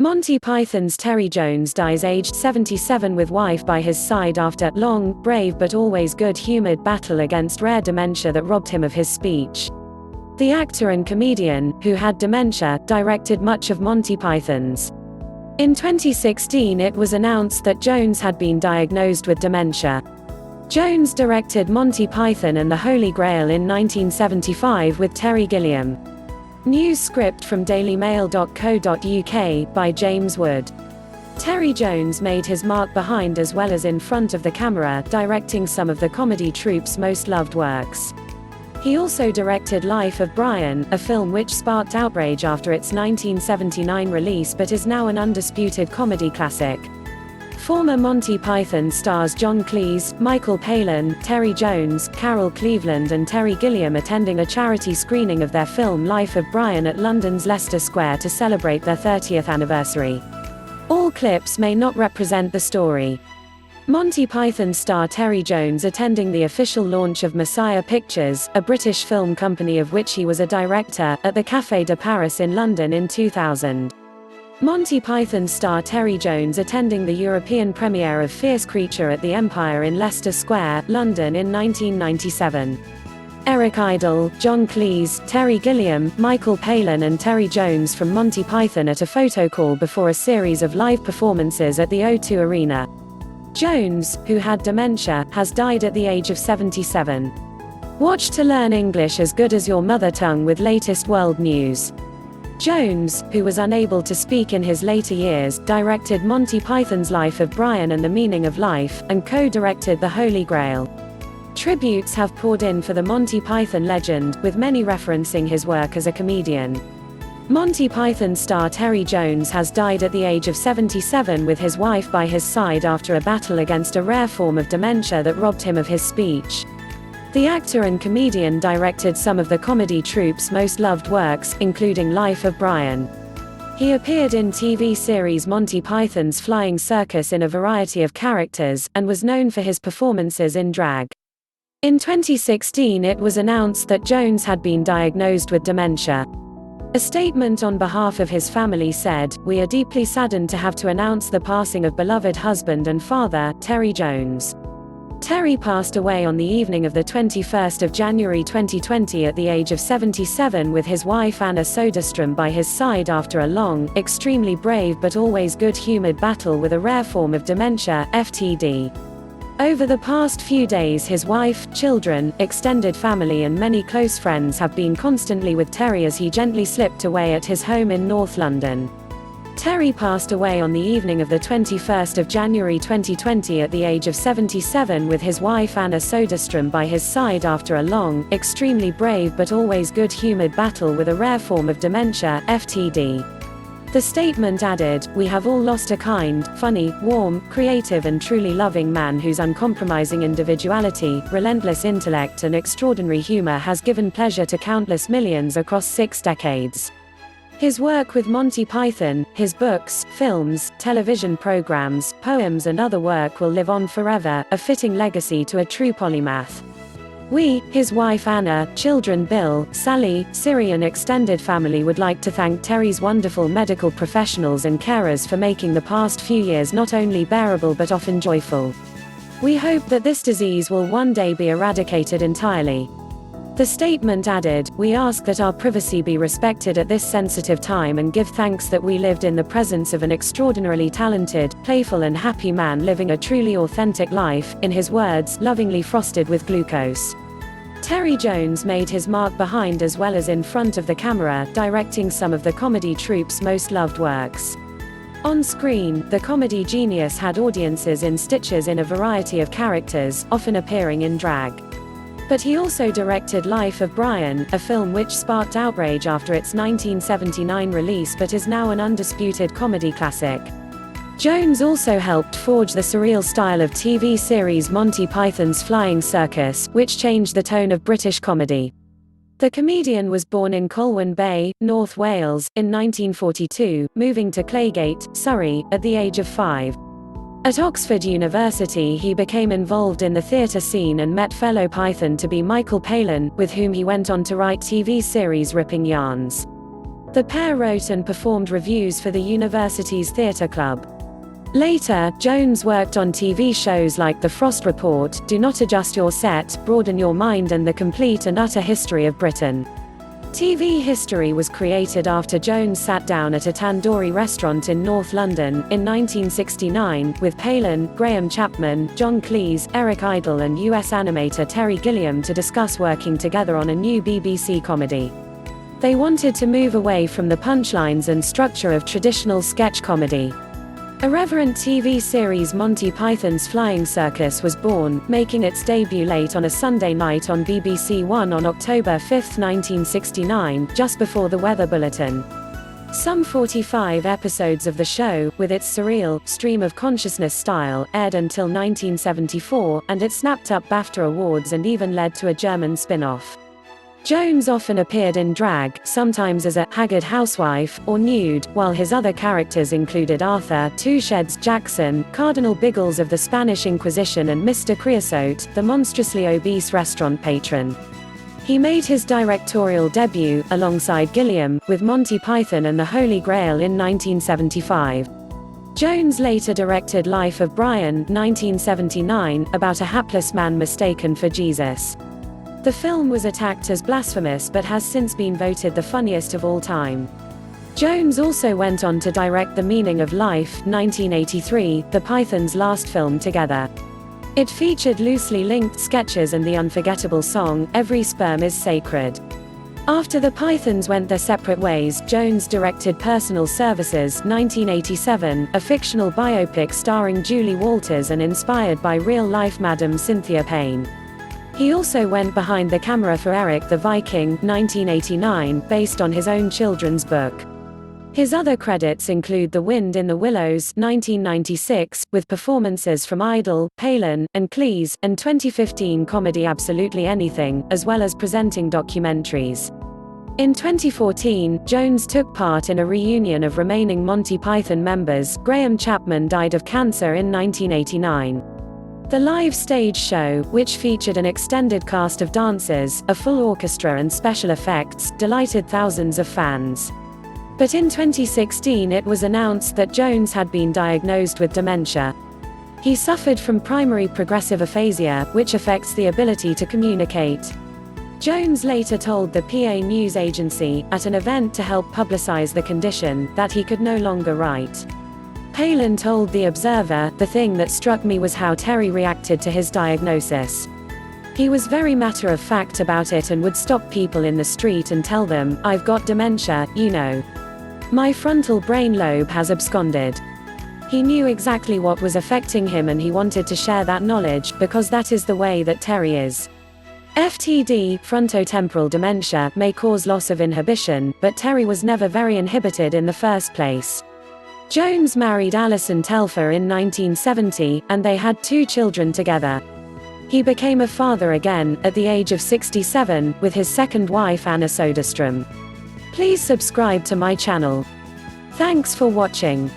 Monty Python's Terry Jones dies aged 77 with wife by his side after long, brave but always good-humoured battle against rare dementia that robbed him of his speech. The actor and comedian, who had dementia, directed much of Monty Python's. In 2016 it was announced that Jones had been diagnosed with dementia. Jones directed Monty Python and the Holy Grail in 1975 with Terry Gilliam. News script from dailymail.co.uk by James Wood. Terry Jones made his mark behind as well as in front of the camera, directing some of the comedy troupe's most loved works. He also directed Life of Brian, a film which sparked outrage after its 1979 release but is now an undisputed comedy classic. Former Monty Python stars John Cleese, Michael Palin, Terry Jones, Carol Cleveland and Terry Gilliam attending a charity screening of their film Life of Brian at London's Leicester Square to celebrate their 30th anniversary. All clips may not represent the story. Monty Python star Terry Jones attending the official launch of Messiah Pictures, a British film company of which he was a director, at the Café de Paris in London in 2000. Monty Python star Terry Jones attending the European premiere of Fierce Creature at the Empire in Leicester Square, London in 1997. Eric Idle, John Cleese, Terry Gilliam, Michael Palin and Terry Jones from Monty Python at a photo call before a series of live performances at the O2 Arena. Jones, who had dementia, has died at the age of 77. Watch to learn English as good as your mother tongue with latest world news. Jones, who was unable to speak in his later years, directed Monty Python's Life of Brian and the Meaning of Life, and co-directed The Holy Grail. Tributes have poured in for the Monty Python legend, with many referencing his work as a comedian. Monty Python star Terry Jones has died at the age of 77 with his wife by his side after a battle against a rare form of dementia that robbed him of his speech. The actor and comedian directed some of the comedy troupe's most loved works, including Life of Brian. He appeared in TV series Monty Python's Flying Circus in a variety of characters, and was known for his performances in drag. In 2016 it was announced that Jones had been diagnosed with dementia. A statement on behalf of his family said, "We are deeply saddened to have to announce the passing of beloved husband and father, Terry Jones." Terry passed away on the evening of the 21st of January 2020 at the age of 77 with his wife Anna Soderstrom by his side after a long, extremely brave but always good-humoured battle with a rare form of dementia, FTD. Over the past few days his wife, children, extended family and many close friends have been constantly with Terry as he gently slipped away at his home in North London. Terry passed away on the evening of the 21st of January 2020 at the age of 77 with his wife Anna Soderstrom by his side after a long, extremely brave but always good-humoured battle with a rare form of dementia, FTD. The statement added, "We have all lost a kind, funny, warm, creative and truly loving man whose uncompromising individuality, relentless intellect and extraordinary humour has given pleasure to countless millions across 6 decades." His work with Monty Python, his books, films, television programs, poems and other work will live on forever, a fitting legacy to a true polymath. We, his wife Anna, children Bill, Sally, Siri and extended family would like to thank Terry's wonderful medical professionals and carers for making the past few years not only bearable but often joyful. We hope that this disease will one day be eradicated entirely. The statement added, "We ask that our privacy be respected at this sensitive time and give thanks that we lived in the presence of an extraordinarily talented, playful and happy man living a truly authentic life, in his words, lovingly frosted with glucose." Terry Jones made his mark behind as well as in front of the camera, directing some of the comedy troupe's most loved works. On screen, the comedy genius had audiences in stitches in a variety of characters, often appearing in drag. But he also directed Life of Brian, a film which sparked outrage after its 1979 release but is now an undisputed comedy classic. Jones also helped forge the surreal style of TV series Monty Python's Flying Circus, which changed the tone of British comedy. The comedian was born in Colwyn Bay, North Wales, in 1942, moving to Claygate, Surrey, at the age of 5. At Oxford University he became involved in the theatre scene and met fellow Python to be Michael Palin, with whom he went on to write TV series Ripping Yarns. The pair wrote and performed reviews for the university's theatre club. Later, Jones worked on TV shows like The Frost Report, Do Not Adjust Your Set, Broaden Your Mind and The Complete and Utter History of Britain. TV history was created after Jones sat down at a tandoori restaurant in North London, in 1969, with Palin, Graham Chapman, John Cleese, Eric Idle and US animator Terry Gilliam to discuss working together on a new BBC comedy. They wanted to move away from the punchlines and structure of traditional sketch comedy. Irreverent TV series Monty Python's Flying Circus was born, making its debut late on a Sunday night on BBC One on October 5, 1969, just before the weather bulletin. Some 45 episodes of the show, with its surreal, stream-of-consciousness style, aired until 1974, and it snapped up BAFTA awards and even led to a German spin-off. Jones often appeared in drag, sometimes as a haggard housewife, or nude, while his other characters included Arthur Two-Sheds Jackson, Cardinal Biggles of the Spanish Inquisition and Mr. Creosote, the monstrously obese restaurant patron. He made his directorial debut, alongside Gilliam, with Monty Python and the Holy Grail in 1975. Jones later directed Life of Brian, 1979, about a hapless man mistaken for Jesus. The film was attacked as blasphemous but has since been voted the funniest of all time. Jones also went on to direct The Meaning of Life, 1983, the Pythons' last film together. It featured loosely linked sketches and the unforgettable song, Every Sperm is Sacred. After the Pythons went their separate ways, Jones directed Personal Services, 1987, a fictional biopic starring Julie Walters and inspired by real-life Madam Cynthia Payne. He also went behind the camera for Eric the Viking, 1989, based on his own children's book. His other credits include The Wind in the Willows, 1996, with performances from Idle, Palin, and Cleese, and 2015 comedy Absolutely Anything, as well as presenting documentaries. In 2014, Jones took part in a reunion of remaining Monty Python members. Graham Chapman died of cancer in 1989. The live stage show, which featured an extended cast of dancers, a full orchestra and special effects, delighted thousands of fans. But in 2016 it was announced that Jones had been diagnosed with dementia. He suffered from primary progressive aphasia, which affects the ability to communicate. Jones later told the PA news agency, at an event to help publicize the condition, that he could no longer write. Palin told The Observer, "The thing that struck me was how Terry reacted to his diagnosis. He was very matter-of-fact about it and would stop people in the street and tell them, 'I've got dementia, you know. My frontal brain lobe has absconded.' He knew exactly what was affecting him and he wanted to share that knowledge, because that is the way that Terry is." FTD, frontotemporal dementia, may cause loss of inhibition, but Terry was never very inhibited in the first place. Jones married Alison Telfer in 1970, and they had 2 children together. He became a father again, at the age of 67, with his second wife Anna Soderstrom. Please subscribe to my channel. Thanks for watching.